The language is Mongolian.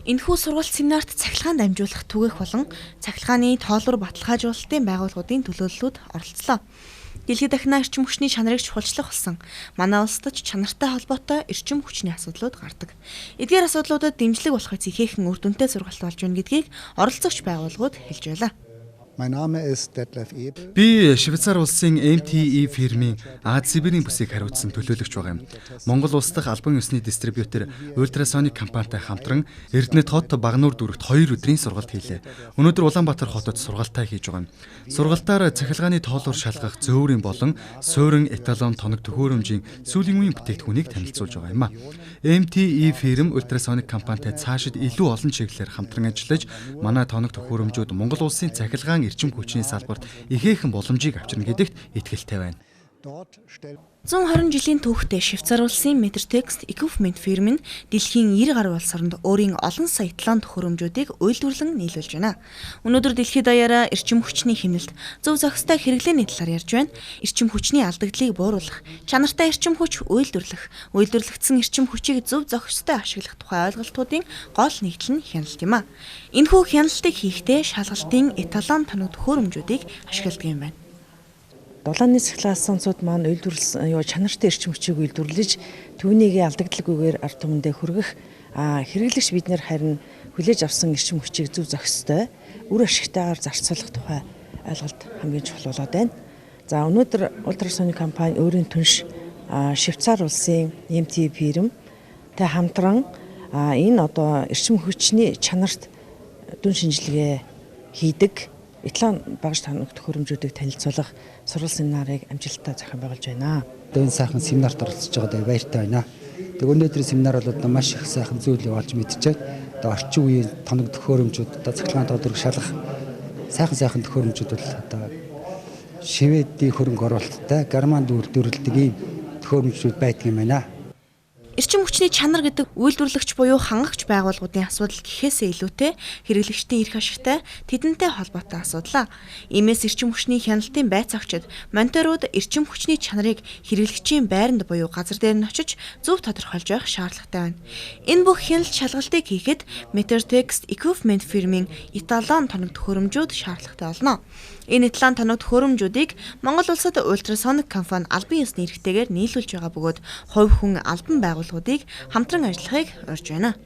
Энэхүү сургалт семинарт цахилгаан дамжуулах түгээх болон цахилгааны тоолбор баталгаажуулалтын байгууллагуудын төлөөллүүд оролцлоо. Дэлхийд дахина эрчим хүчний чанарыг чухалчлах болсон манай улсад ч чанартай холбоотой эрчим хүчний асуудлууд гардаг. Эдгээр асуудлуудад дэмжлэг болохыг ихээхэн үр дүнтэй сургалт болж байна гэдгийг оролцогч байгууллагууд хэлж байлаа. Би Швейцар улсын MTE фирмийн Аз-Сибирийн бүсийг хариуцсан төлөөлөгч байгаа юм. Монгол улс дахь албан ёсны дистрибьютор Ультрасоник компанитай хамтран Эрдэнэт хот Багнуур дүрэгт 2 өдрийн сургалт хийлээ. Өнөөдөр Улаанбаатар хотод сургалтаа хийж байгаа юм. Сургалтаар цахилгааны тоолбор шалгах зөөврийн болон суурин эталон тоног төхөөрөмжийн сүүлийн үеийн бүтээгдэхүүнийг танилцуулж байгаа юм а. MTE фирм Ультрасоник компанитай цаашид илүү олон чиглэлээр хамтран ажиллаж манай тоног төхөөрөмжүүд Монгол улсын цахилгаан эрчим хүчний салбарт ихээхэн боломжийг авчирна гэдэгт итгэлтэй байна. 120 жилийн түүхтэй Швейцар улсын Metertex Equipment фирм нь дэлхийн 90 гаруй улс оронд өөрийн олон сая эталон төхөөрөмжүүдийг үйлдвэрлэн нийлүүлж байна. Өнөөдөр дэлхийд даяараа эрчим хүчний хэмнэлт зөв зохистой хэрэглээний талаар ярьж байна. Эрчим хүчний алдагдлыг бууруулах, чанартай эрчим хүч үйлдвэрлэх, үйлдвэрлэгдсэн эрчим хүчийг зөв зохистой ашиглах тухай ойлголтуудын гол нэгдэл нь хяналт юм а. Энэхүү хяналтыг хийхдээ шалгалтын эталон тоног төхөөрөмжүүдийг ашигладаг юм байна. Дулааны цахилгаан цуд маань үйлдвэрлэсэн чанартай эрчим хүчийг үйлдвэрлэж түүнийг алдагдaltaгүйгээр ард түмэндээ хүргэх хэрэглэгч бид нэр харин хүлээж авсан эрчим хүчийг зөв зохистой үр ашигтайгаар зарцуулах тухай ойлголт хамгийн чухал болоод байна. За өнөөдөр Ультрасоник компани өөрийн түнш Швейцар улсын MTE фирмтэй хамтран энэ эрчим хүчний чанарт дүн шинжилгээ хийдэг эталон багш тоног төхөөрөмжүүдийг танилцуулах сургууль семинарыг амжилттай зохион байгуулж байна. Энэ сайхан семинарт оролцож байгаад баяртай байна. Өнөөдрийн семинар бол маш их сайхан зүйл болж мэдчихэв. Орчин үеийн тоног төхөөрөмжүүд цахилгаан тоолбор шалгах сайхан төхөөрөмжүүд бол Шведийн хөрөнгө оруулалттай Германд үйлдвэрлэдэг ийм төхөөрөмжүүд байдаг юм байна. Эрчим хүчний чанар гэдэг үйлдвэрлэгч буюу хангагч байгууллагуудын асуудал гэхээсээ илүүтэй хэрэглэгчдийн эрх ашигтай тэдэнтэй холбоотой асуудал. Иймээс эрчим хүчний хяналтын байцаагчид мониторууд эрчим хүчний чанарыг хэрэглэгчийн байранд буюу газар дээр нь очиж зөв тодорхойлж явах шаардлагатай байна. Энэ бүх хяналт шалгалтыг хийхэд Metertex Equipment фирмийн эталон тоног төхөөрөмжүүд шаардлагатай болно. Энэ эталон тоног төхөөрөмжүүдийг Монгол улсад Ультрасоник компани албан ёсны эрхтэйгээр нийлүүлж байгаа бөгөөд хувь хүн албан байгууллагуудыг хамтран ажиллахыг урьж байна.